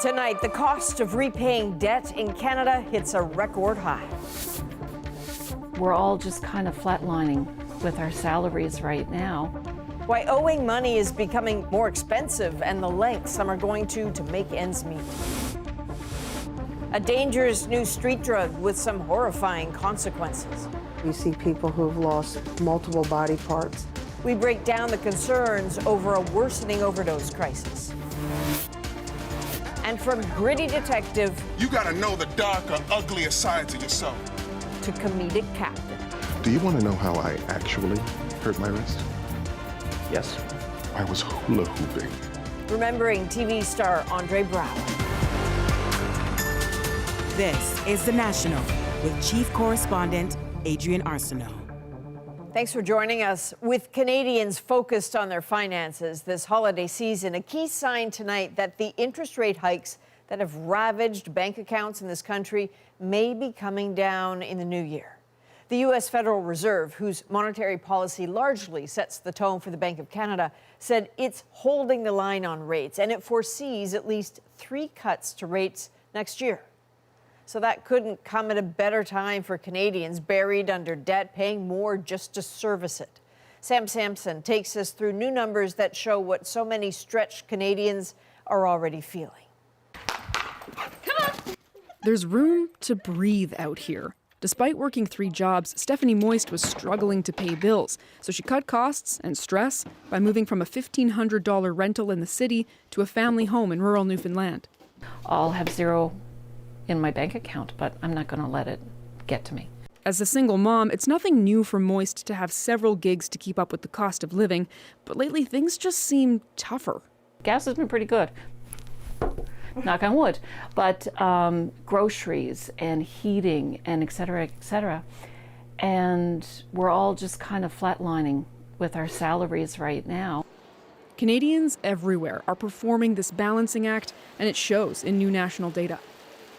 Tonight, the cost of repaying debt in Canada hits a record high. We're all just kind of flatlining with our salaries right now. Why owing money is becoming more expensive and the lengths some are going to make ends meet. A dangerous new street drug with some horrifying consequences. You see people who've lost multiple body parts. We break down the concerns over a worsening overdose crisis. And from gritty detective... You gotta know the darker, uglier sides of yourself. ...to comedic captain. Do you want to know how I actually hurt my wrist? Yes. I was hula hooping. Remembering TV star Andre Braugher. This is The National with Chief Correspondent Adrian Arsenault. Thanks for joining us. With Canadians focused on their finances this holiday season, a key sign tonight that the interest rate hikes that have ravaged bank accounts in this country may be coming down in the new year. The U.S. Federal Reserve, whose monetary policy largely sets the tone for the Bank of Canada, said it's holding the line on rates, and it foresees at least 3 cuts to rates next year. So that couldn't come at a better time for Canadians buried under debt, paying more just to service it. Sam Sampson takes us through new numbers that show what so many stretched Canadians are already feeling. Come on! There's room to breathe out here. Despite working 3 jobs, Stephanie Moist was struggling to pay bills, so she cut costs and stress by moving from a $1,500 rental in the city to a family home in rural Newfoundland. I'll have zero in my bank account, but I'm not going to let it get to me. As a single mom, it's nothing new for Moist to have several gigs to keep up with the cost of living, but lately things just seem tougher. Gas has been pretty good, knock on wood, but groceries and heating and et cetera, and we're all just kind of flatlining with our salaries right now. Canadians everywhere are performing this balancing act, and it shows in new national data.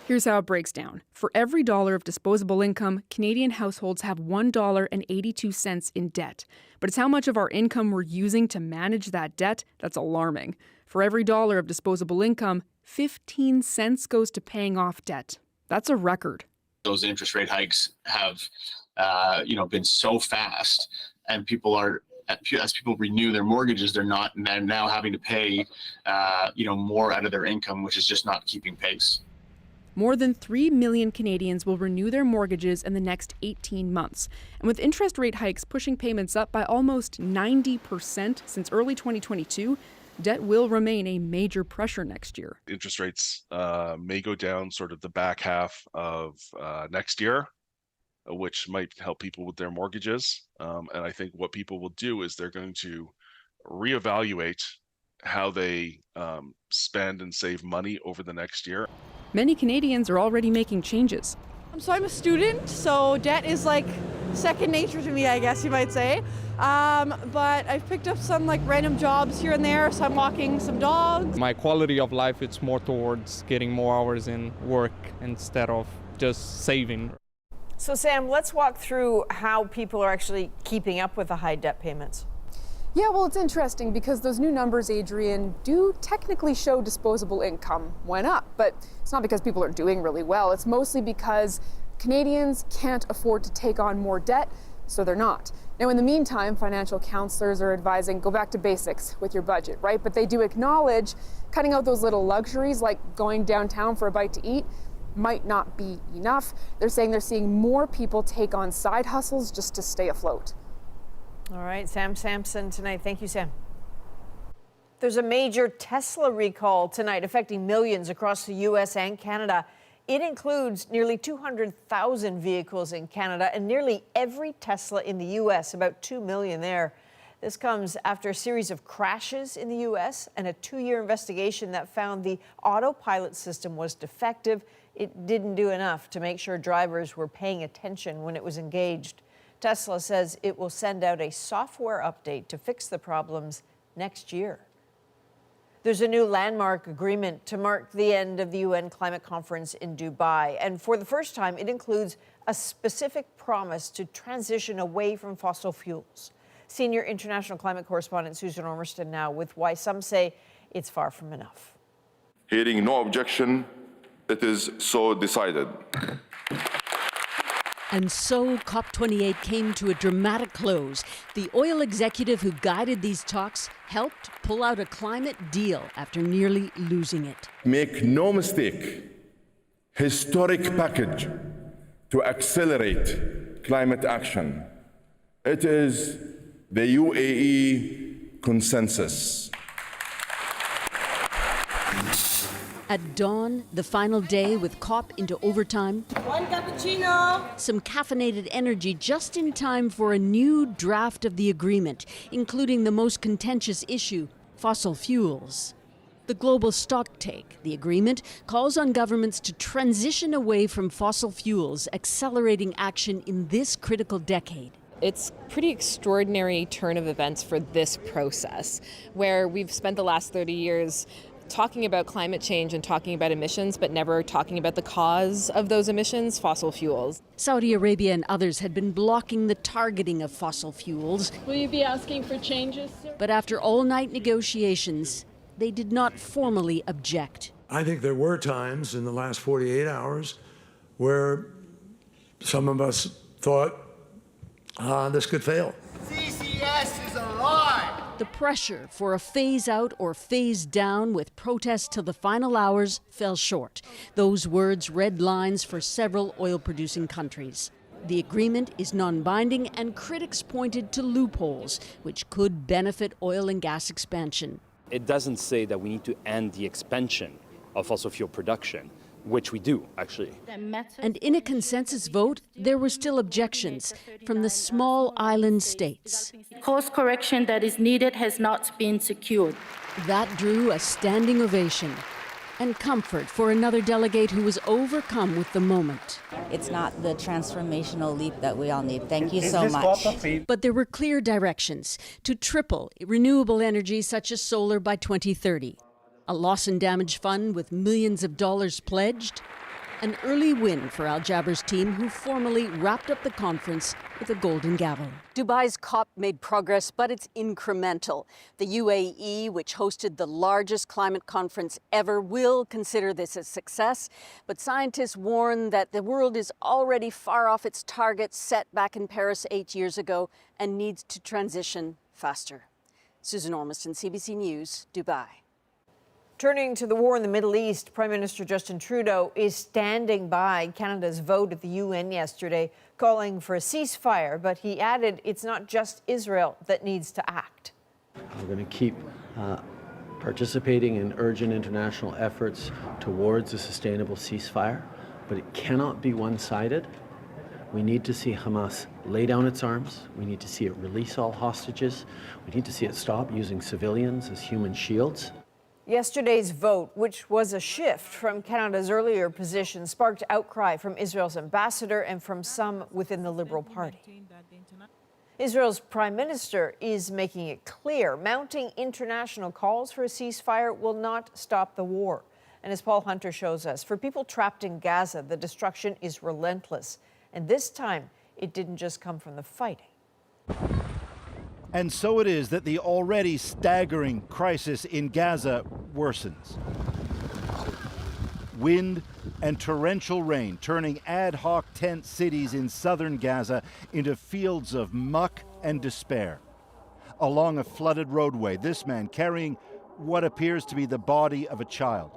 Here's how it breaks down. For every dollar of disposable income, Canadian households have $1.82 in debt. But it's how much of our income we're using to manage that debt that's alarming. For every dollar of disposable income, 15 cents goes to paying off debt. That's a record. Those interest rate hikes have, been so fast, and as people renew their mortgages, they're now having to pay, more out of their income, which is just not keeping pace. More than 3 million Canadians will renew their mortgages in the next 18 months. And with interest rate hikes pushing payments up by almost 90% since early 2022, debt will remain a major pressure next year. Interest rates may go down sort of the back half of next year, which might help people with their mortgages. And I think what people will do is they're going to reevaluate how they spend and save money over the next year. Many Canadians are already making changes. So I'm a student, so debt is like second nature to me, I guess you might say. But I've picked up some random jobs here and there, so I'm walking some dogs. My quality of life, it's more towards getting more hours in work instead of just saving. So Sam, let's walk through how people are actually keeping up with the high debt payments. Yeah, well, it's interesting because those new numbers, Adrian, do technically show disposable income went up, but it's not because people are doing really well. It's mostly because Canadians can't afford to take on more debt, so they're not. Now, in the meantime, financial counselors are advising go back to basics with your budget, right? But they do acknowledge cutting out those little luxuries like going downtown for a bite to eat might not be enough. They're saying they're seeing more people take on side hustles just to stay afloat. All right, Sam Sampson tonight. Thank you, Sam. There's a major Tesla recall tonight affecting millions across the U.S. and Canada. It includes nearly 200,000 vehicles in Canada and nearly every Tesla in the U.S., about 2 million there. This comes after a series of crashes in the U.S. and a 2-year investigation that found the autopilot system was defective. It didn't do enough to make sure drivers were paying attention when it was engaged. Tesla says it will send out a software update to fix the problems next year. There's a new landmark agreement to mark the end of the UN climate conference in Dubai. And for the first time, it includes a specific promise to transition away from fossil fuels. Senior international climate correspondent Susan Ormerston now with why some say it's far from enough. Hearing no objection, it is so decided. And so COP28 came to a dramatic close. The oil executive who guided these talks helped pull out a climate deal after nearly losing it. Make no mistake, historic package to accelerate climate action. It is the UAE consensus. At dawn, the final day with COP into overtime. One cappuccino. Some caffeinated energy just in time for a new draft of the agreement, including the most contentious issue, fossil fuels. The global stocktake, the agreement, calls on governments to transition away from fossil fuels, accelerating action in this critical decade. It's a pretty extraordinary turn of events for this process, where we've spent the last 30 years talking about climate change and talking about emissions, but never talking about the cause of those emissions, fossil fuels. Saudi Arabia and others had been blocking the targeting of fossil fuels. Will you be asking for changes, sir? But after all-night negotiations, they did not formally object. I think there were times in the last 48 hours where some of us thought this could fail. CCS is alive! The pressure for a phase out or phase down with protests till the final hours fell short. Those words red lines for several oil-producing countries. The agreement is non-binding, and critics pointed to loopholes which could benefit oil and gas expansion. It doesn't say that we need to end the expansion of fossil fuel production, which we do, actually. And in a consensus vote, there were still objections from the small island states. Course correction that is needed has not been secured. That drew a standing ovation and comfort for another delegate who was overcome with the moment. It's not the transformational leap that we all need. Thank you so much. But there were clear directions to triple renewable energy such as solar by 2030. A loss and damage fund with millions of dollars pledged. An early win for Al Jaber's team, who formally wrapped up the conference with a golden gavel. Dubai's COP made progress, but it's incremental. The UAE, which hosted the largest climate conference ever, will consider this a success. But scientists warn that the world is already far off its targets set back in Paris 8 years ago and needs to transition faster. Susan Ormiston, CBC News, Dubai. Turning to the war in the Middle East, Prime Minister Justin Trudeau is standing by Canada's vote at the UN yesterday, calling for a ceasefire. But he added it's not just Israel that needs to act. We're going to keep participating in urgent international efforts towards a sustainable ceasefire, but it cannot be one-sided. We need to see Hamas lay down its arms. We need to see it release all hostages. We need to see it stop using civilians as human shields. Yesterday's vote, which was a shift from Canada's earlier position, sparked outcry from Israel's ambassador and from some within the Liberal Party. Israel's prime minister is making it clear mounting international calls for a ceasefire will not stop the war. And as Paul Hunter shows us, for people trapped in Gaza, the destruction is relentless. And this time, it didn't just come from the fighting. And so it is that the already staggering crisis in Gaza worsens. Wind and torrential rain turning ad hoc tent cities in southern Gaza into fields of muck and despair. Along a flooded roadway, this man carrying what appears to be the body of a child.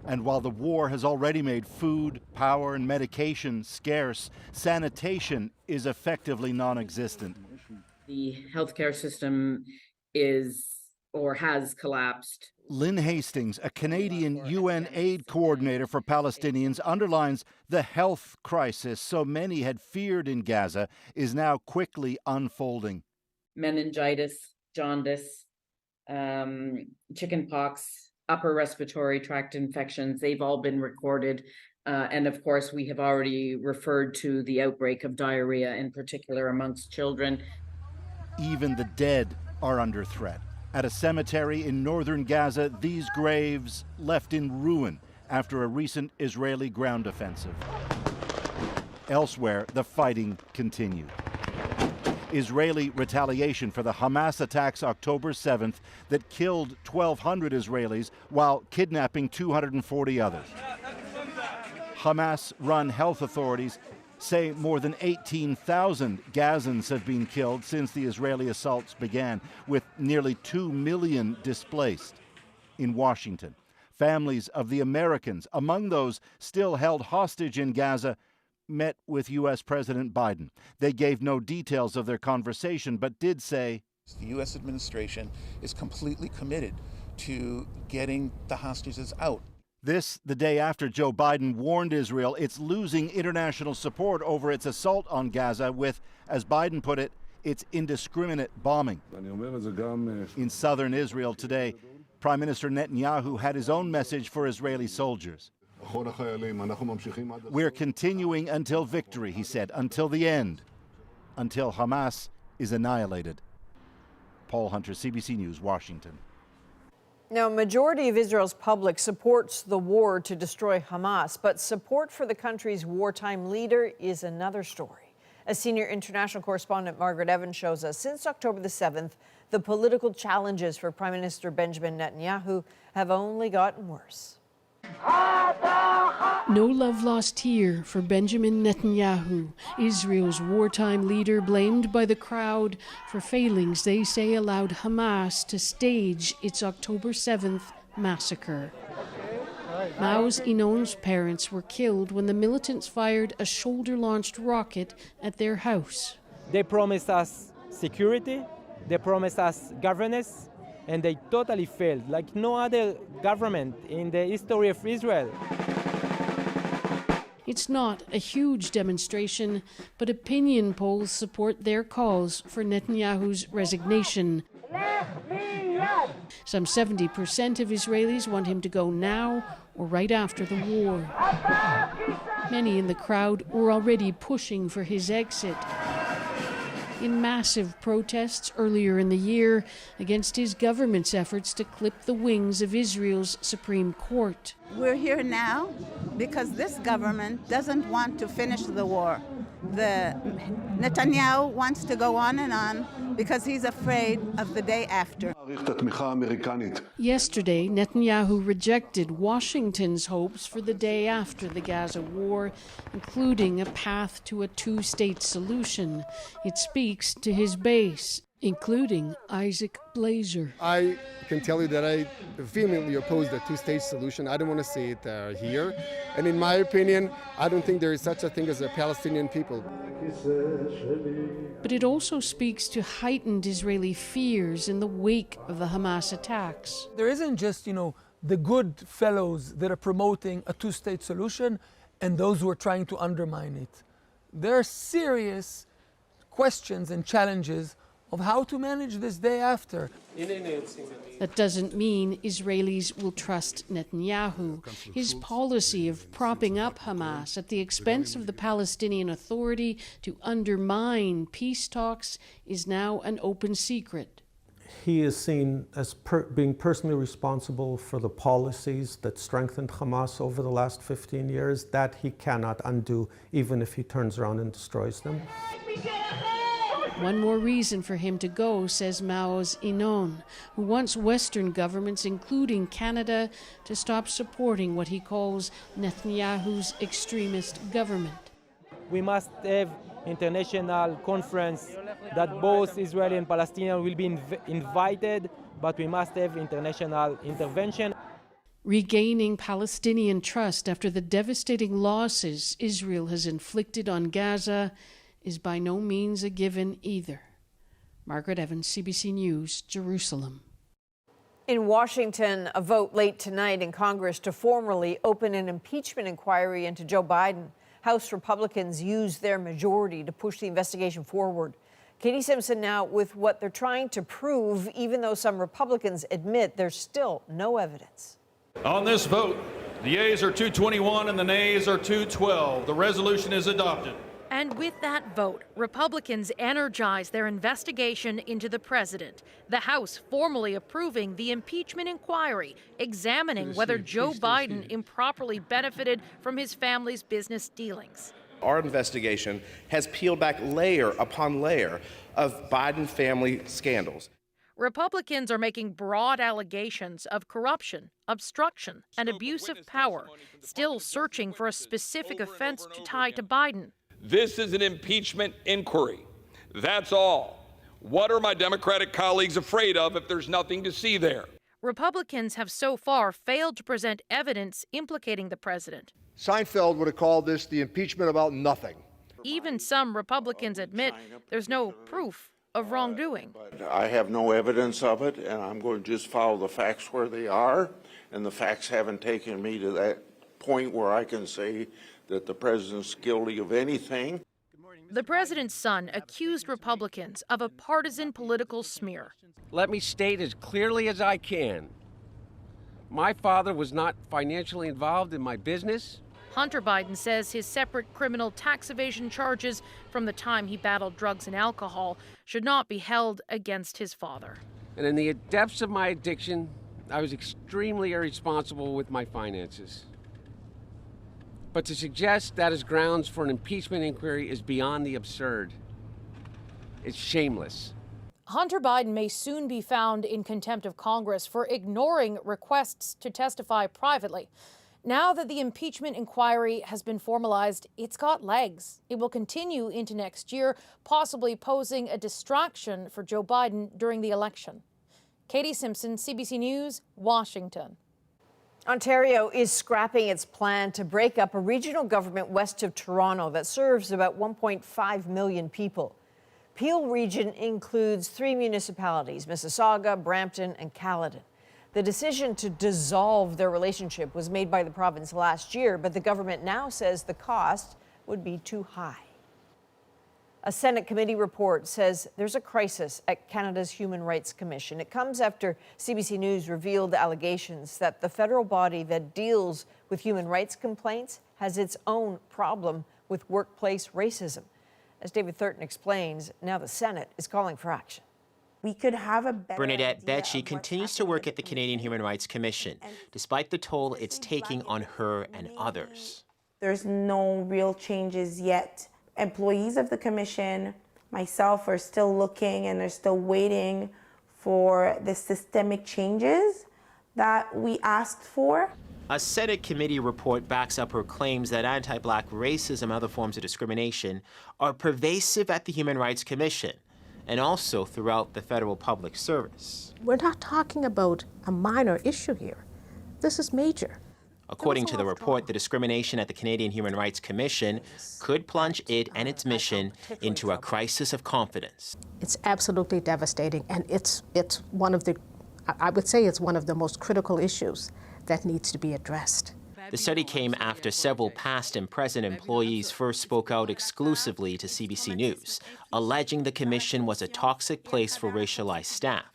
And while the war has already made food, power, and medication scarce, sanitation is effectively non-existent. The healthcare system is or has collapsed. Lynn Hastings, a Canadian UN aid coordinator for Palestinians, underlines the health crisis so many had feared in Gaza is now quickly unfolding. Meningitis, jaundice, chickenpox, upper respiratory tract infections, they've all been recorded. And of course, we have already referred to the outbreak of diarrhea, in particular amongst children. Even the dead are under threat. At a cemetery in northern Gaza, these graves left in ruin after a recent Israeli ground offensive. Elsewhere, the fighting continued. Israeli retaliation for the Hamas attacks October 7th that killed 1,200 Israelis while kidnapping 240 others. Hamas-run health authorities say more than 18,000 Gazans have been killed since the Israeli assaults began, with nearly 2 million displaced. In Washington, families of the Americans, among those still held hostage in Gaza, met with U.S. President Biden. They gave no details of their conversation, but did say, the U.S. administration is completely committed to getting the hostages out. This the day after Joe Biden warned Israel it's losing international support over its assault on Gaza with, as Biden put it, its indiscriminate bombing. In southern Israel today, Prime Minister Netanyahu had his own message for Israeli soldiers. We're continuing until victory, he said, until the end, until Hamas is annihilated. Paul Hunter, CBC News, Washington. Now, a majority of Israel's public supports the war to destroy Hamas, but support for the country's wartime leader is another story. As senior international correspondent Margaret Evans shows us, since October the 7th, the political challenges for Prime Minister Benjamin Netanyahu have only gotten worse. No love lost here for Benjamin Netanyahu, Israel's wartime leader blamed by the crowd for failings they say allowed Hamas to stage its October 7th massacre. Maoz Inon's parents were killed when the militants fired a shoulder-launched rocket at their house. They promised us security, they promised us governance, and they totally failed, like no other government in the history of Israel. It's not a huge demonstration, but opinion polls support their calls for Netanyahu's resignation. Some 70% of Israelis want him to go now or right after the war. Many in the crowd were already pushing for his exit. In massive protests earlier in the year against his government's efforts to clip the wings of Israel's Supreme Court. We're here now because this government doesn't want to finish the war. Netanyahu wants to go on because he's afraid of the day after. Yesterday, Netanyahu rejected Washington's hopes for the day after the Gaza war, including a path to a two-state solution. It speaks to his base, including Isaac Blazer. I can tell you that I vehemently oppose the two-state solution. I don't want to see it here. And in my opinion, I don't think there is such a thing as a Palestinian people. But it also speaks to heightened Israeli fears in the wake of the Hamas attacks. There isn't just, the good fellows that are promoting a two-state solution and those who are trying to undermine it. There are serious questions and challenges of how to manage this day after. That doesn't mean Israelis will trust Netanyahu. His policy of propping up Hamas at the expense of the Palestinian Authority to undermine peace talks is now an open secret. He is seen as being personally responsible for the policies that strengthened Hamas over the last 15 years. That he cannot undo, even if he turns around and destroys them. One more reason for him to go, says Maoz Inon, who wants Western governments, including Canada, to stop supporting what he calls Netanyahu's extremist government. We must have international conference that both Israeli and Palestinian will be invited, but we must have international intervention. Regaining Palestinian trust after the devastating losses Israel has inflicted on Gaza is by no means a given either. Margaret Evans, CBC News, Jerusalem. In Washington, a vote late tonight in Congress to formally open an impeachment inquiry into Joe Biden. House Republicans used their majority to push the investigation forward. Katie Simpson now with what they're trying to prove, even though some Republicans admit there's still no evidence. On this vote, the yeas are 221 and the nays are 212. The resolution is adopted. And with that vote, Republicans energized their investigation into the president. The House formally approving the impeachment inquiry, examining whether Joe Biden improperly benefited from his family's business dealings. Our investigation has peeled back layer upon layer of Biden family scandals. Republicans are making broad allegations of corruption, obstruction, and abuse of power, still searching for a specific offense to tie to Biden. This is an impeachment inquiry. That's all. What are my Democratic colleagues afraid of if there's nothing to see there? Republicans have so far failed to present evidence implicating the president. Seinfeld would have called this the impeachment about nothing. Even some Republicans admit there's no proof of wrongdoing. I have no evidence of it, and I'm going to just follow the facts where they are, and the facts haven't taken me to that point where I can say that the president's guilty of anything. The president's son accused Republicans of a partisan political smear. Let me state as clearly as I can. My father was not financially involved in my business. Hunter Biden says his separate criminal tax evasion charges from the time he battled drugs and alcohol should not be held against his father. And in the depths of my addiction, I was extremely irresponsible with my finances. But to suggest that is grounds for an impeachment inquiry is beyond the absurd. It's shameless. Hunter Biden may soon be found in contempt of Congress for ignoring requests to testify privately. Now that the impeachment inquiry has been formalized, it's got legs. It will continue into next year, possibly posing a distraction for Joe Biden during the election. Katie Simpson, CBC News, Washington. Ontario is scrapping its plan to break up a regional government west of Toronto that serves about 1.5 million people. Peel Region includes 3 municipalities, Mississauga, Brampton, and Caledon. The decision to dissolve their relationship was made by the province last year, but the government now says the cost would be too high. A Senate committee report says there's a crisis at Canada's Human Rights Commission. It comes after CBC News revealed allegations that the federal body that deals with human rights complaints has its own problem with workplace racism. As David Thurton explains, now the Senate is calling for action. We could have a better Bernadette Becci continues to work at the Canadian Human Rights Commission, despite the toll it's taking on her and others. There's no real changes yet. Employees of the commission, myself, are still looking and are still waiting for the systemic changes that we asked for. A Senate committee report backs up her claims that anti-Black racism and other forms of discrimination are pervasive at the Human Rights Commission and also throughout the federal public service. We're not talking about a minor issue here. This is major. According to the report, the discrimination at the Canadian Human Rights Commission could plunge it and its mission into a crisis of confidence. It's absolutely devastating, and it's one of the, I would say it's one of the most critical issues that needs to be addressed. The study came after several past and present employees first spoke out exclusively to CBC News, alleging the commission was a toxic place for racialized staff.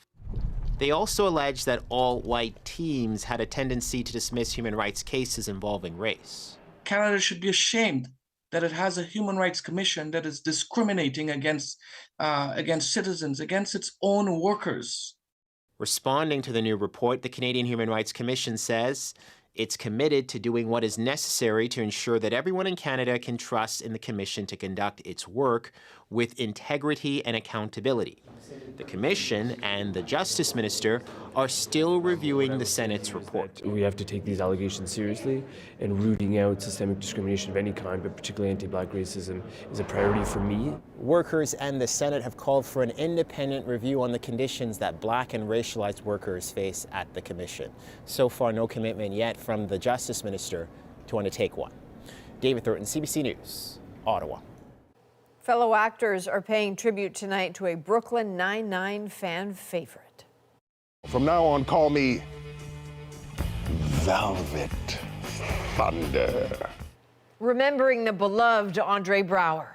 They also alleged that all white teams had a tendency to dismiss human rights cases involving race. Canada should be ashamed that it has a human rights commission that is discriminating against citizens, against its own workers. Responding to the new report, the Canadian Human Rights Commission says it's committed to doing what is necessary to ensure that everyone in Canada can trust in the Commission to conduct its work with integrity and accountability. The Commission and the Justice Minister are still reviewing the Senate's report. We have to take these allegations seriously, and rooting out systemic discrimination of any kind, but particularly anti-Black racism, is a priority for me. Workers and the Senate have called for an independent review on the conditions that Black and racialized workers face at the Commission. So far, no commitment yet from the Justice Minister to undertake one. David Thurton, CBC News, Ottawa. Fellow actors are paying tribute tonight to a Brooklyn Nine-Nine fan favorite. From now on, call me Velvet Thunder. Remembering the beloved Andre Braugher.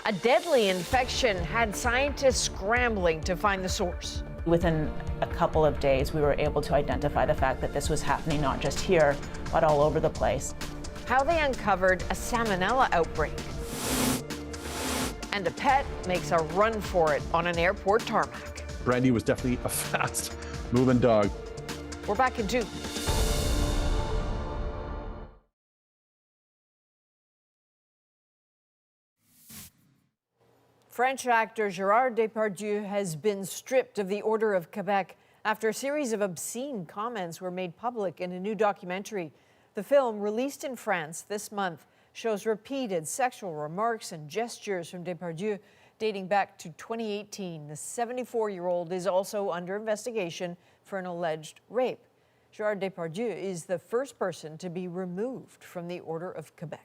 A deadly infection had scientists scrambling to find the source. Within a couple of days, we were able to identify the fact that this was happening not just here, but all over the place. How they uncovered a salmonella outbreak. And a pet makes a run for it on an airport tarmac. Brandy was definitely a fast-moving dog. We're back in 2. French actor Gérard Depardieu has been stripped of the Order of Quebec after a series of obscene comments were made public in a new documentary. The film, released in France this month, shows repeated sexual remarks and gestures from Depardieu dating back to 2018. The 74-year-old is also under investigation for an alleged rape. Gérard Depardieu is the first person to be removed from the Order of Quebec.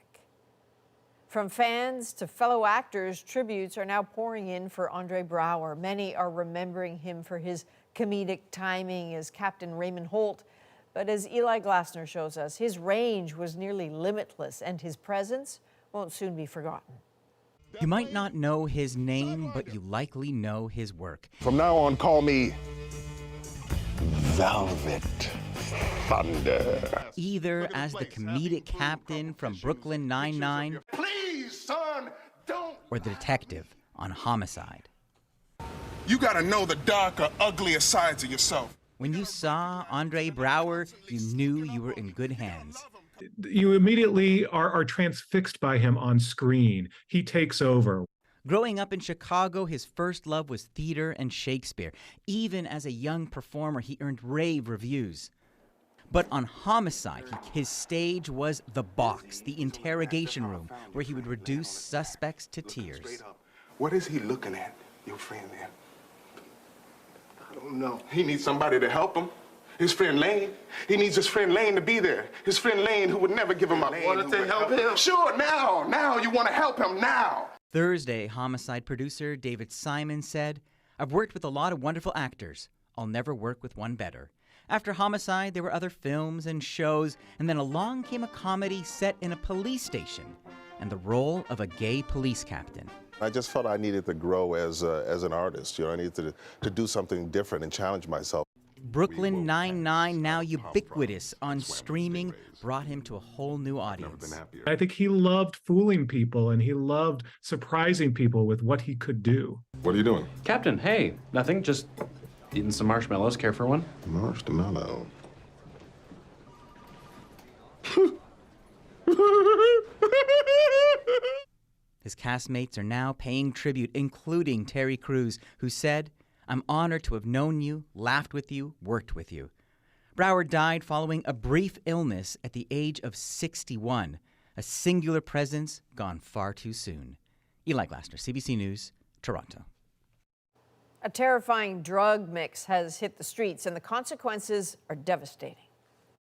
From fans to fellow actors, tributes are now pouring in for Andre Braugher. Many are remembering him for his comedic timing as Captain Raymond Holt. But as Eli Glasner shows us, his range was nearly limitless, and his presence won't soon be forgotten. You might not know his name, but you likely know his work. From now on, call me Velvet Thunder. Either as the comedic captain from Brooklyn Nine-Nine, Please, son, don't. or the detective on Homicide. You gotta know the darker, uglier sides of yourself. When you saw Andre Braugher, you knew you were in good hands. You immediately are transfixed by him on screen. He takes over. Growing up in Chicago, his first love was theater and Shakespeare. Even as a young performer, he earned rave reviews. But on Homicide, his stage was the box, the interrogation room, where he would reduce suspects to tears. What is he looking at, your friend there? I don't know. He needs somebody to help him. His friend Lane. He needs his friend Lane to be there. His friend Lane who would never give him up. Wanted to help him? Sure, now you want to help him now. Thursday, Homicide producer David Simon said, "I've worked with a lot of wonderful actors. I'll never work with one better." After Homicide, there were other films and shows, and then along came a comedy set in a police station and the role of a gay police captain. I just felt I needed to grow as an artist. You know, I needed to do something different and challenge myself. Brooklyn Nine-Nine, now ubiquitous on streaming, brought him to a whole new audience. I think he loved fooling people, and he loved surprising people with what he could do. What are you doing? Captain, hey, nothing, just eating some marshmallows. Care for one? Marshmallow. His castmates are now paying tribute, including Terry Crews, who said, "I'm honored to have known you, laughed with you, worked with you." Braugher died following a brief illness at the age of 61, a singular presence gone far too soon. Eli Glasner, CBC News, Toronto. A terrifying drug mix has hit the streets, and the consequences are devastating.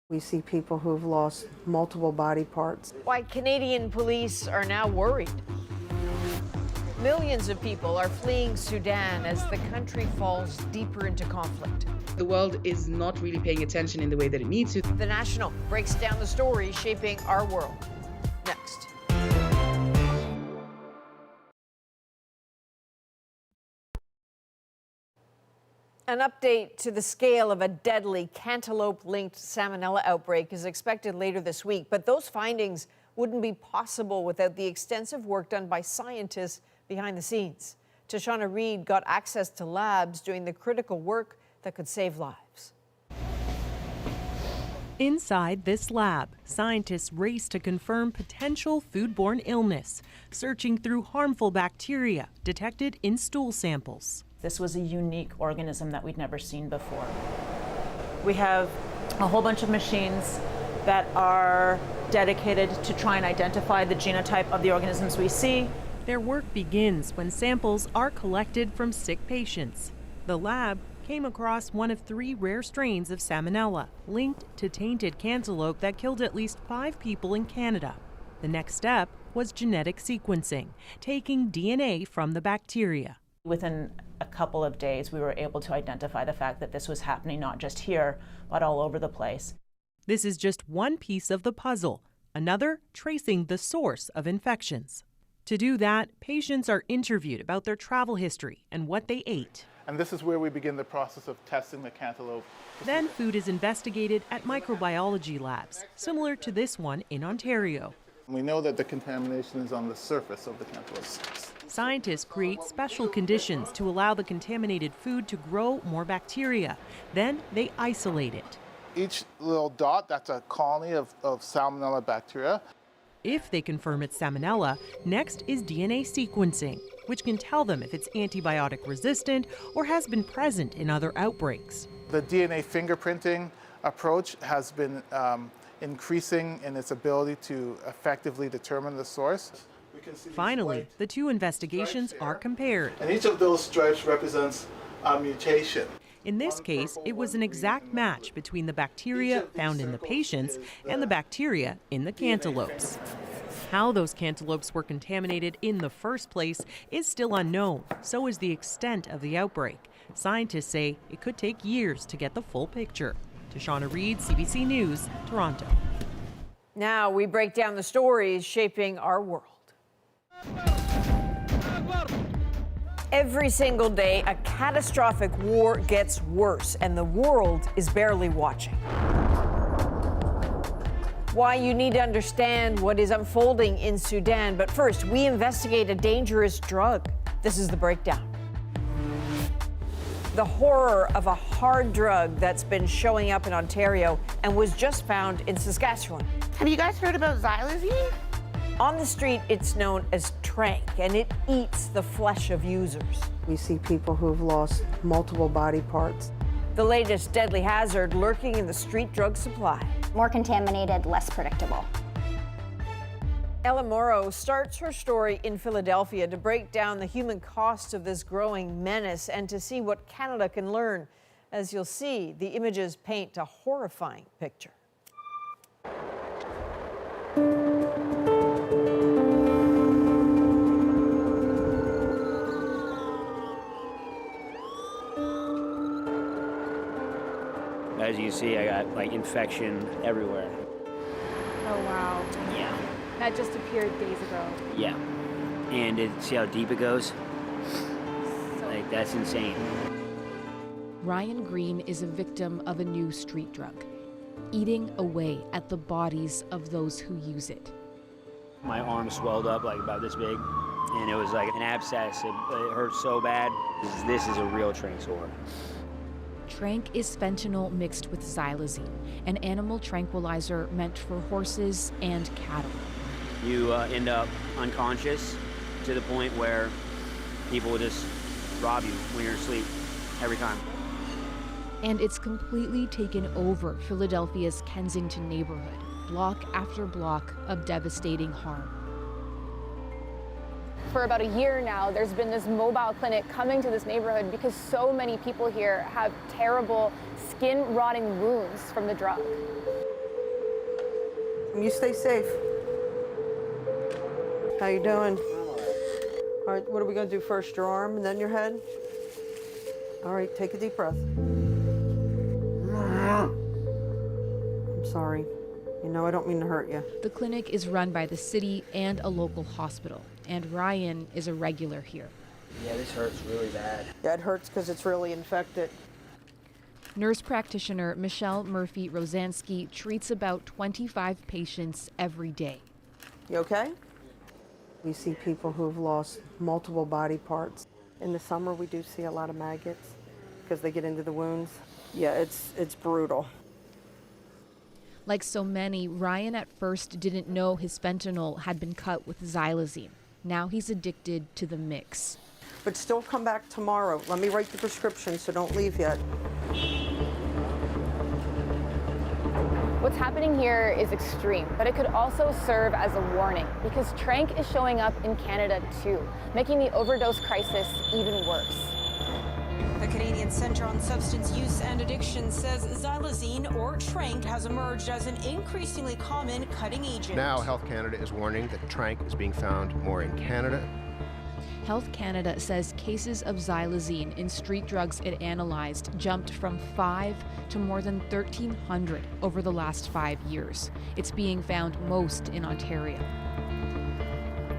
We see people who've lost multiple body parts. Why Canadian police are now worried. Millions of people are fleeing Sudan as the country falls deeper into conflict. The world is not really paying attention in the way that it needs to. The National breaks down the story shaping our world. Next. An update to the scale of a deadly cantaloupe-linked salmonella outbreak is expected later this week, but those findings wouldn't be possible without the extensive work done by scientists behind the scenes. Tashana Reid got access to labs doing the critical work that could save lives. Inside this lab, scientists race to confirm potential foodborne illness, searching through harmful bacteria detected in stool samples. This was a unique organism that we'd never seen before. We have a whole bunch of machines that are dedicated to try and identify the genotype of the organisms we see. Their work begins when samples are collected from sick patients. The lab came across one of 3 rare strains of salmonella linked to tainted cantaloupe that killed at least 5 people in Canada. The next step was genetic sequencing, taking DNA from the bacteria. Within a couple of days, we were able to identify the fact that this was happening not just here, but all over the place. This is just one piece of the puzzle, another tracing the source of infections. To do that, patients are interviewed about their travel history and what they ate. And this is where we begin the process of testing the cantaloupe. Then food is investigated at microbiology labs, similar to this one in Ontario. We know that the contamination is on the surface of the cantaloupe. Scientists create special conditions to allow the contaminated food to grow more bacteria. Then they isolate it. Each little dot, that's a colony of salmonella bacteria. If they confirm it's salmonella, next is DNA sequencing, which can tell them if it's antibiotic resistant or has been present in other outbreaks. The DNA fingerprinting approach has been increasing in its ability to effectively determine the source. Finally, the two investigations are compared. And each of those stripes represents a mutation. In this case, it was an exact match between the bacteria found in the patients and the bacteria in the cantaloupes. How those cantaloupes were contaminated in the first place is still unknown. So is the extent of the outbreak. Scientists say it could take years to get the full picture. Tashana Reed, CBC News, Toronto. Now we break down the stories shaping our world. Every single day, a catastrophic war gets worse, and the world is barely watching. Why you need to understand what is unfolding in Sudan. But first, we investigate a dangerous drug. This is the breakdown. The horror of a hard drug that's been showing up in Ontario and was just found in Saskatchewan. Have you guys heard about xylazine? On the street, it's known as tranq, and it eats the flesh of users. We see people who've lost multiple body parts. The latest deadly hazard lurking in the street drug supply. More contaminated, less predictable. Ella Morrow starts her story in Philadelphia to break down the human cost of this growing menace and to see what Canada can learn. As you'll see, the images paint a horrifying picture. As you see, I got like infection everywhere. Oh wow. Yeah. That just appeared days ago. Yeah. And see how deep it goes? Like, that's insane. Ryan Green is a victim of a new street drug, eating away at the bodies of those who use it. My arm swelled up like about this big, and it was like an abscess. It hurt so bad. This is a real tranq sore. Tranq is fentanyl mixed with xylazine, an animal tranquilizer meant for horses and cattle. You end up unconscious to the point where people will just rob you when you're asleep every time. And it's completely taken over Philadelphia's Kensington neighborhood, block after block of devastating harm. For about a year now, there's been this mobile clinic coming to this neighborhood because so many people here have terrible skin-rotting wounds from the drug. You stay safe. How you doing? All right, what are we gonna do first? Your arm and then your head? All right, take a deep breath. I'm sorry. You know, I don't mean to hurt you. The clinic is run by the city and a local hospital, and Ryan is a regular here. Yeah, this hurts really bad. Yeah, it hurts because it's really infected. Nurse practitioner Michelle Murphy-Rosansky treats about 25 patients every day. You okay? We see people who've lost multiple body parts. In the summer, we do see a lot of maggots because they get into the wounds. Yeah, it's brutal. Like so many, Ryan at first didn't know his fentanyl had been cut with xylazine. Now he's addicted to the mix. But still come back tomorrow. Let me write the prescription, so don't leave yet. What's happening here is extreme, but it could also serve as a warning because tranq is showing up in Canada too, making the overdose crisis even worse. The Canadian Centre on Substance Use and Addiction says xylazine, or tranq, has emerged as an increasingly common cutting agent. Now, Health Canada is warning that tranq is being found more in Canada. Health Canada says cases of xylazine in street drugs it analyzed jumped from 5 to more than 1,300 over the last 5 years. It's being found most in Ontario.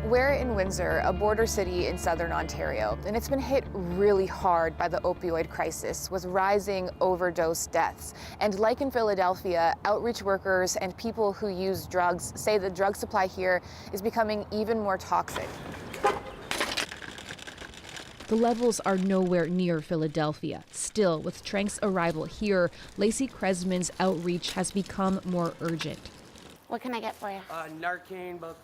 We're in Windsor, a border city in southern Ontario, and it's been hit really hard by the opioid crisis with rising overdose deaths. And like in Philadelphia, outreach workers and people who use drugs say the drug supply here is becoming even more toxic. The levels are nowhere near Philadelphia. Still, with tranq's arrival here, Lacey Kresman's outreach has become more urgent. What can I get for you? Narcan, both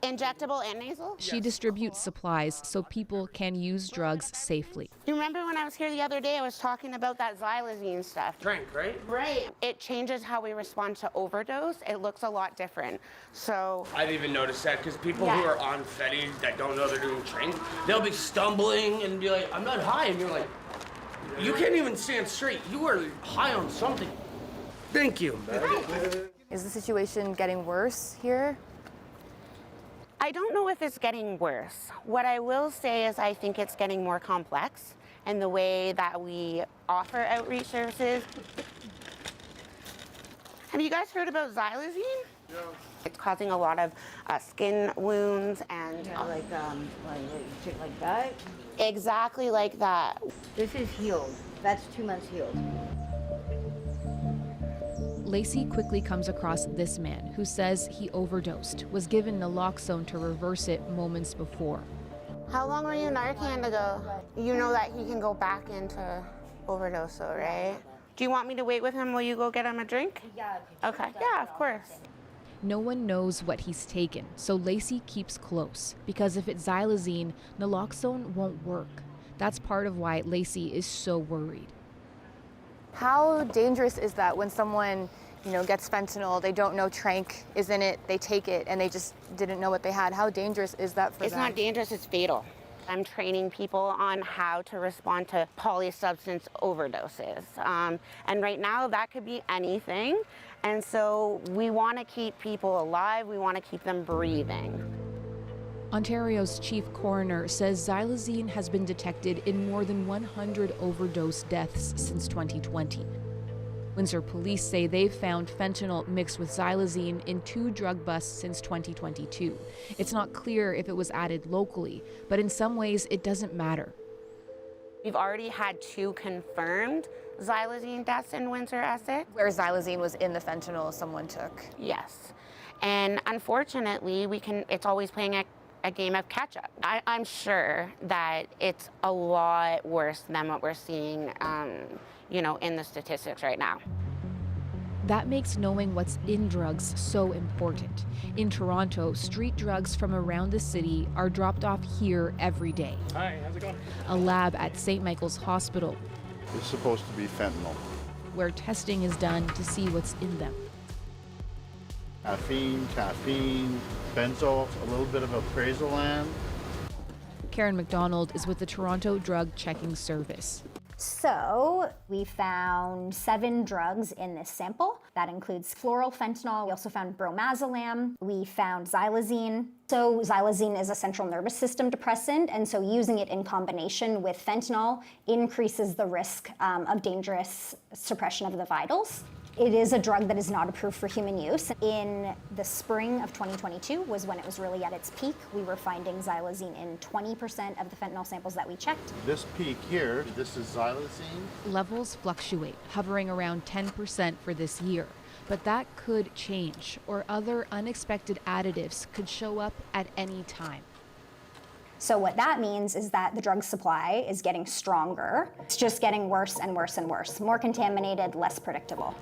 injectable and nasal? She distributes supplies so people can use drugs safely. You remember when I was here the other day, I was talking about that xylazine stuff. Tranq, right? Right. It changes how we respond to overdose. It looks a lot different. So I've even noticed that because people who are on Fetty that don't know they're doing tranq, they'll be stumbling and be like, I'm not high. And you're like, you can't even stand straight. You are high on something. Thank you. Is the situation getting worse here? I don't know if it's getting worse. What I will say is I think it's getting more complex in the way that we offer outreach services. Have you guys heard about xylazine? No. It's causing a lot of skin wounds and... like that? Exactly like that. This is healed. That's 2 months healed. Lacey quickly comes across this man who says he overdosed, was given naloxone to reverse it moments before. How long were you Narcan ago? You know that he can go back into overdose though, right? Do you want me to wait with him while you go get him a drink? Yeah. Okay, yeah, of course. No one knows what he's taken, so Lacey keeps close, because if it's xylazine, naloxone won't work. That's part of why Lacey is so worried. How dangerous is that when someone, gets fentanyl, they don't know tranq is in it, they take it, and they just didn't know what they had? How dangerous is that for them? It's not dangerous, it's fatal. I'm training people on how to respond to polysubstance overdoses. And right now, that could be anything. And so we want to keep people alive, we want to keep them breathing. Ontario's chief coroner says xylazine has been detected in more than 100 overdose deaths since 2020. Windsor police say they've found fentanyl mixed with xylazine in 2 drug busts since 2022. It's not clear if it was added locally, but in some ways it doesn't matter. We've already had 2 confirmed xylazine deaths in Windsor, Essex. Where xylazine was in the fentanyl someone took? Yes. And unfortunately, it's always playing a game of catch up. I'm sure that it's a lot worse than what we're seeing, in the statistics right now. That makes knowing what's in drugs so important. In Toronto, street drugs from around the city are dropped off here every day. Hi, how's it going? A lab at St. Michael's Hospital. It's supposed to be fentanyl. Where testing is done to see what's in them. Caffeine, benzoyl, a little bit of aprazolam. Karen McDonald is with the Toronto Drug Checking Service. So we found 7 drugs in this sample. That includes floral fentanyl. We also found bromazolam. We found xylazine. So xylazine is a central nervous system depressant, and so using it in combination with fentanyl increases the risk of dangerous suppression of the vitals. It is a drug that is not approved for human use. In the spring of 2022 was when it was really at its peak. We were finding xylazine in 20% of the fentanyl samples that we checked. This peak here, this is xylazine. Levels fluctuate, hovering around 10% for this year. But that could change, or other unexpected additives could show up at any time. So what that means is that the drug supply is getting stronger. It's just getting worse and worse and worse. More contaminated, less predictable.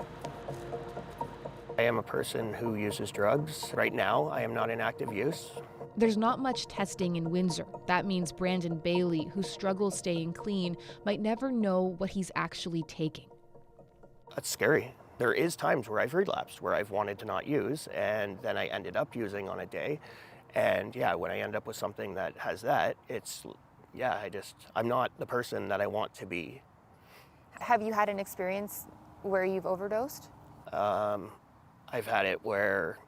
I am a person who uses drugs. Right now, I am not in active use. There's not much testing in Windsor. That means Brandon Bailey, who struggles staying clean, might never know what he's actually taking. That's scary. There is times where I've relapsed, where I've wanted to not use, and then I ended up using on a day. And yeah, when I end up with something that has that, I'm not the person that I want to be. Have you had an experience where you've overdosed? I've had it where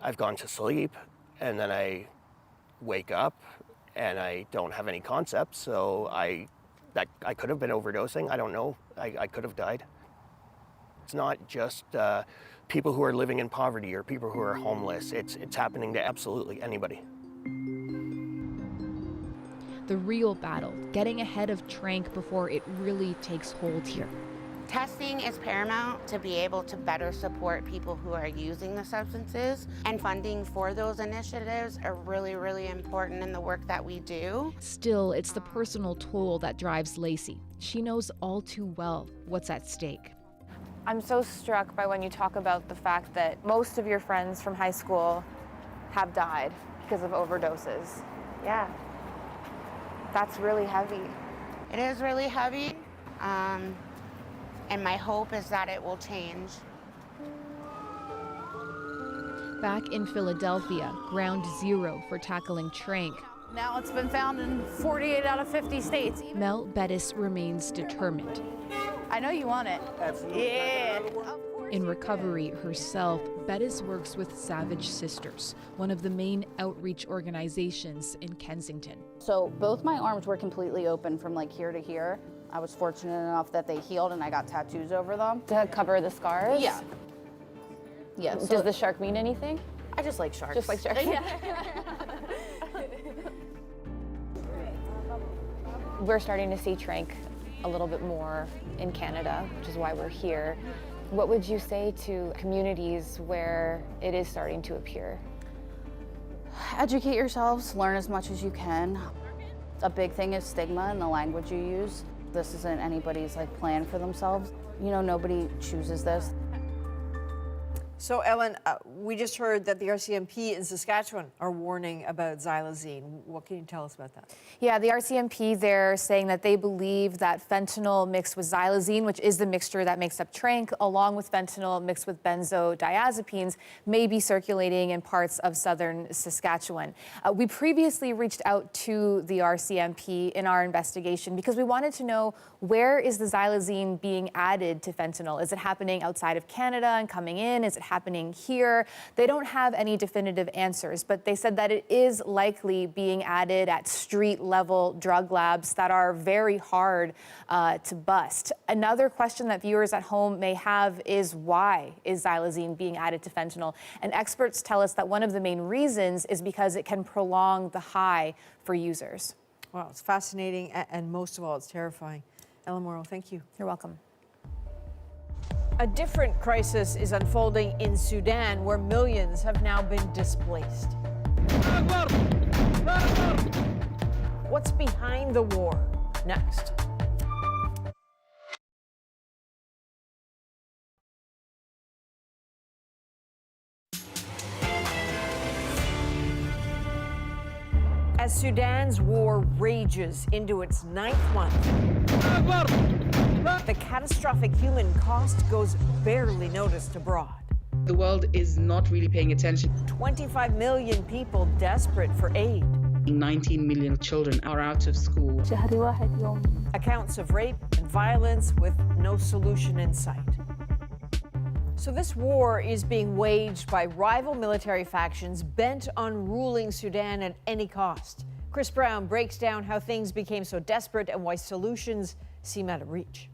I've gone to sleep and then I wake up and I don't have any concept, so I could have been overdosing. I don't know. I could have died. It's not just people who are living in poverty or people who are homeless. It's happening to absolutely anybody. The real battle, getting ahead of tranq before it really takes hold here. Testing is paramount to be able to better support people who are using the substances, and funding for those initiatives are really, really important in the work that we do. Still, it's the personal toll that drives Lacey. She knows all too well what's at stake. I'm so struck by when you talk about the fact that most of your friends from high school have died because of overdoses. Yeah, that's really heavy. It is really heavy, and my hope is that it will change. Back in Philadelphia, ground zero for tackling tranq. Now it's been found in 48 out of 50 states. Mel Bettis remains determined. I know you want it. Absolutely. Yeah. In recovery herself, Bettis works with Savage Sisters, one of the main outreach organizations in Kensington. So both my arms were completely open from like here to here. I was fortunate enough that they healed and I got tattoos over them. To cover the scars? Yeah. Yeah. Does So the shark mean anything? I just like sharks. Just like sharks. Yeah. We're starting to see tranq a little bit more in Canada, which is why we're here. What would you say to communities where it is starting to appear? Educate yourselves, learn as much as you can. A big thing is stigma and the language you use. This isn't anybody's like plan for themselves. You know, nobody chooses this. So, Ellen, we just heard that the RCMP in Saskatchewan are warning about xylazine. What can you tell us about that? Yeah, the RCMP, they're saying that they believe that fentanyl mixed with xylazine, which is the mixture that makes up tranq, along with fentanyl mixed with benzodiazepines, may be circulating in parts of southern Saskatchewan. We previously reached out to the RCMP in our investigation because we wanted to know, where is the xylazine being added to fentanyl? Is it happening outside of Canada and coming in? Is it happening here? They don't have any definitive answers, but they said that it is likely being added at street-level drug labs that are very hard to bust. Another question that viewers at home may have is, why is xylazine being added to fentanyl? And experts tell us that one of the main reasons is because it can prolong the high for users. Wow, it's fascinating, and most of all, it's terrifying. Ellen Morrow, thank you. You're welcome. A different crisis is unfolding in Sudan, where millions have now been displaced. What's behind the war? Next. As Sudan's war rages into its 9th month, the catastrophic human cost goes barely noticed abroad. The world is not really paying attention. 25 million people desperate for aid. 19 million children are out of school. Accounts of rape and violence with no solution in sight. So this war is being waged by rival military factions bent on ruling Sudan at any cost. Chris Brown breaks down how things became so desperate and why solutions seem out of reach.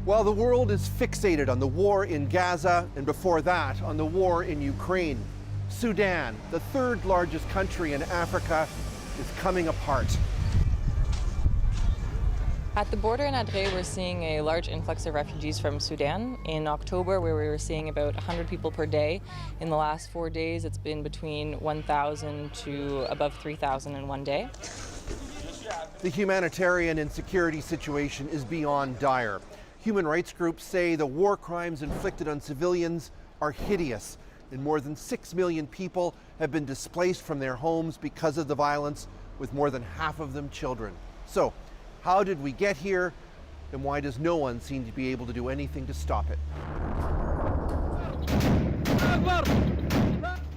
While the world is fixated on the war in Gaza and before that on the war in Ukraine, Sudan, the third largest country in Africa, is coming apart. At the border in Andre, we're seeing a large influx of refugees from Sudan. In October, where we were seeing about 100 people per day, in the last 4 days, it's been between 1,000 to above 3,000 in one day. The humanitarian and security situation is beyond dire. Human rights groups say the war crimes inflicted on civilians are hideous, and more than 6 million people have been displaced from their homes because of the violence, with more than half of them children. So, how did we get here, and why does no one seem to be able to do anything to stop it?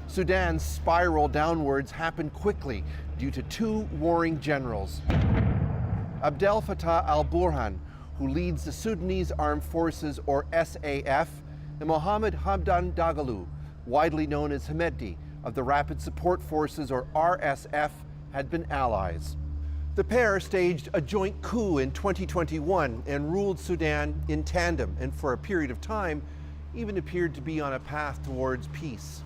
Sudan's spiral downwards happened quickly due to two warring generals. Abdel Fattah al-Burhan, who leads the Sudanese Armed Forces, or SAF, and Mohammed Hamdan Dagalo, widely known as Hemedti, of the Rapid Support Forces, or RSF, had been allies. The pair staged a joint coup in 2021 and ruled Sudan in tandem, and for a period of time even appeared to be on a path towards peace.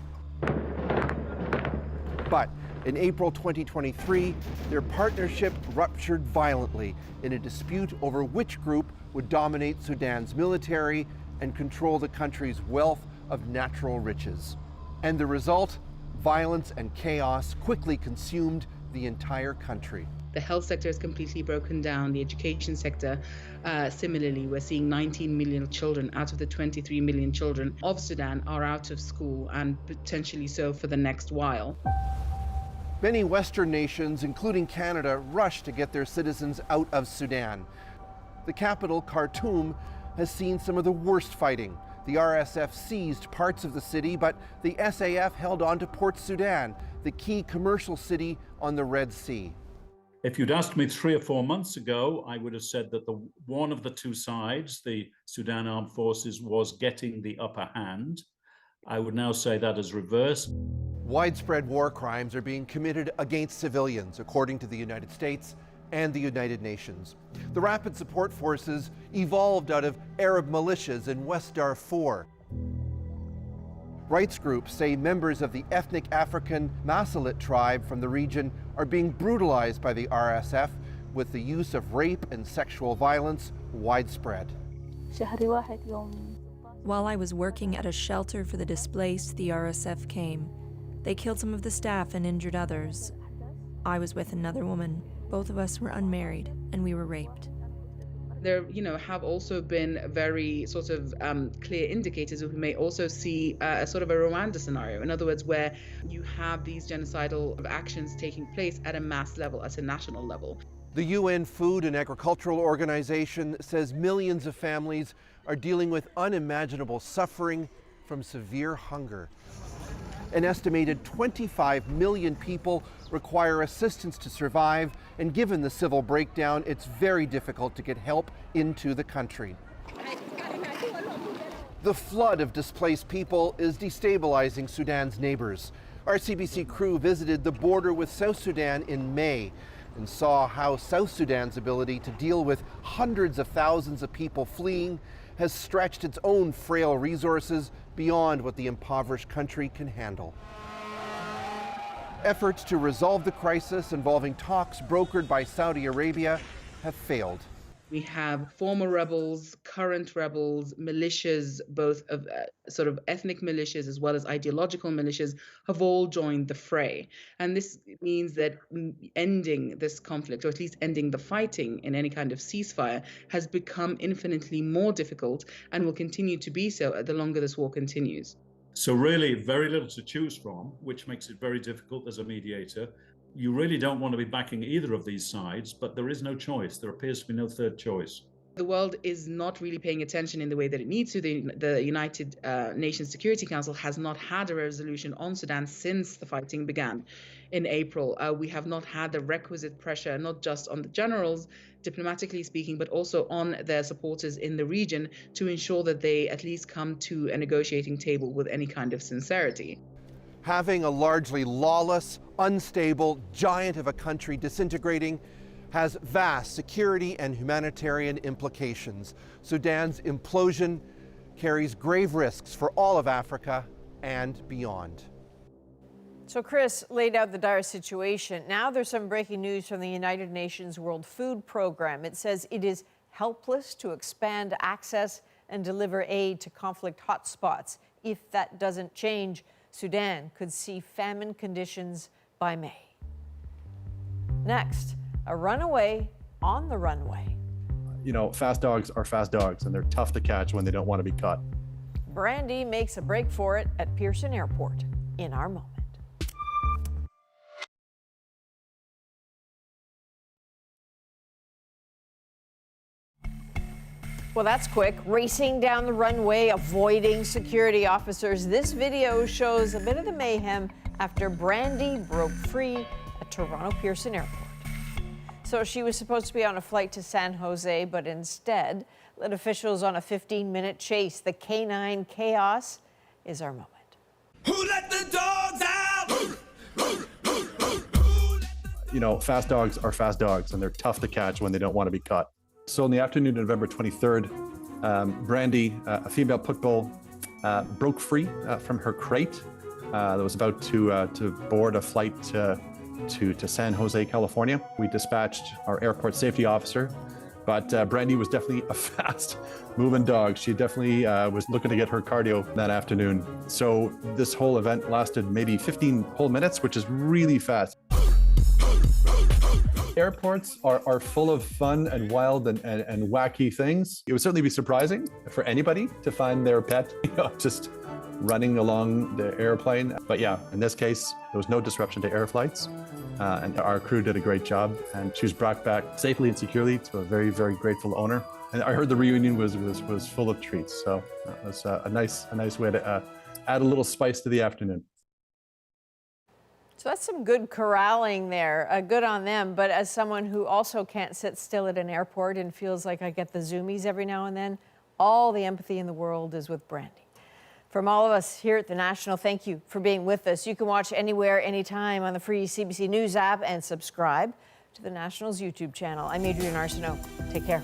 But in April 2023, their partnership ruptured violently in a dispute over which group would dominate Sudan's military and control the country's wealth of natural riches. And the result? Violence and chaos quickly consumed the entire country. The health sector is completely broken down. The education sector, similarly, we're seeing 19 million children out of the 23 million children of Sudan are out of school, and potentially so for the next while. Many Western nations, including Canada, rushed to get their citizens out of Sudan. The capital, Khartoum, has seen some of the worst fighting. The RSF seized parts of the city, but the SAF held on to Port Sudan, the key commercial city on the Red Sea. If you'd asked me 3 or 4 months ago, I would have said that one of the two sides, the Sudan Armed Forces, was getting the upper hand. I would now say that is reversed. Widespread war crimes are being committed against civilians, according to the United States and the United Nations. The Rapid Support Forces evolved out of Arab militias in West Darfur. Rights groups say members of the ethnic African Masalit tribe from the region are being brutalized by the RSF, with the use of rape and sexual violence widespread. While I was working at a shelter for the displaced, the RSF came. They killed some of the staff and injured others. I was with another woman. Both of us were unmarried, and we were raped. There, have also been very sort of clear indicators that we may also see a sort of a Rwanda scenario. In other words, where you have these genocidal actions taking place at a mass level, at a national level. The UN Food and Agricultural Organization says millions of families are dealing with unimaginable suffering from severe hunger. An estimated 25 million people require assistance to survive, and given the civil breakdown, it's very difficult to get help into the country. The flood of displaced people is destabilizing Sudan's neighbors. Our CBC crew visited the border with South Sudan in May and saw how South Sudan's ability to deal with hundreds of thousands of people fleeing has stretched its own frail resources beyond what the impoverished country can handle. Efforts to resolve the crisis involving talks brokered by Saudi Arabia have failed. We have former rebels, current rebels, militias, both of sort of ethnic militias as well as ideological militias, have all joined the fray. And this means that ending this conflict, or at least ending the fighting in any kind of ceasefire, has become infinitely more difficult and will continue to be so the longer this war continues. So really very little to choose from, which makes it very difficult as a mediator. You really don't want to be backing either of these sides, but there is no choice. There appears to be no third choice. The world is not really paying attention in the way that it needs to. The United Nations Security Council has not had a resolution on Sudan since the fighting began in April. We have not had the requisite pressure, not just on the generals, diplomatically speaking, but also on their supporters in the region to ensure that they at least come to a negotiating table with any kind of sincerity. Having a largely lawless, unstable giant of a country disintegrating has vast security and humanitarian implications. Sudan's implosion carries grave risks for all of Africa and beyond. So Chris laid out the dire situation. Now there's some breaking news from the United Nations World Food Program. It says it is helpless to expand access and deliver aid to conflict hotspots. If that doesn't change, Sudan could see famine conditions by May. Next, a runaway on the runway. Fast dogs are fast dogs, and they're tough to catch when they don't want to be caught. Brandy makes a break for it at Pearson Airport in our moment. Well, that's quick. Racing down the runway, avoiding security officers. This video shows a bit of the mayhem after Brandy broke free at Toronto Pearson Airport. So she was supposed to be on a flight to San Jose, but instead led officials on a 15-minute chase. The Canine chaos is our moment. Who let the dogs out? Fast dogs are fast dogs, and they're tough to catch when they don't want to be caught. So in the afternoon of November 23rd, Brandy, a female pit bull, broke free from her crate that was about to board a flight to San Jose, California. We dispatched our airport safety officer But Brandy was definitely a fast moving dog. She definitely was looking to get her cardio that afternoon. So this whole event lasted maybe 15 whole minutes, which is really fast. Airports are full of fun and wild and wacky things. It would certainly be surprising for anybody to find their pet, just running along the airplane. But yeah, in this case, there was no disruption to air flights. And our crew did a great job, and she was brought back safely and securely to a very, very grateful owner. And I heard the reunion was full of treats, so it was a nice way to add a little spice to the afternoon. So that's some good corralling there. Good on them. But as someone who also can't sit still at an airport and feels like I get the zoomies every now and then, all the empathy in the world is with Brandy. From all of us here at The National, thank you for being with us. You can watch anywhere, anytime on the free CBC News app and subscribe to The National's YouTube channel. I'm Adrienne Arsenault. Take care.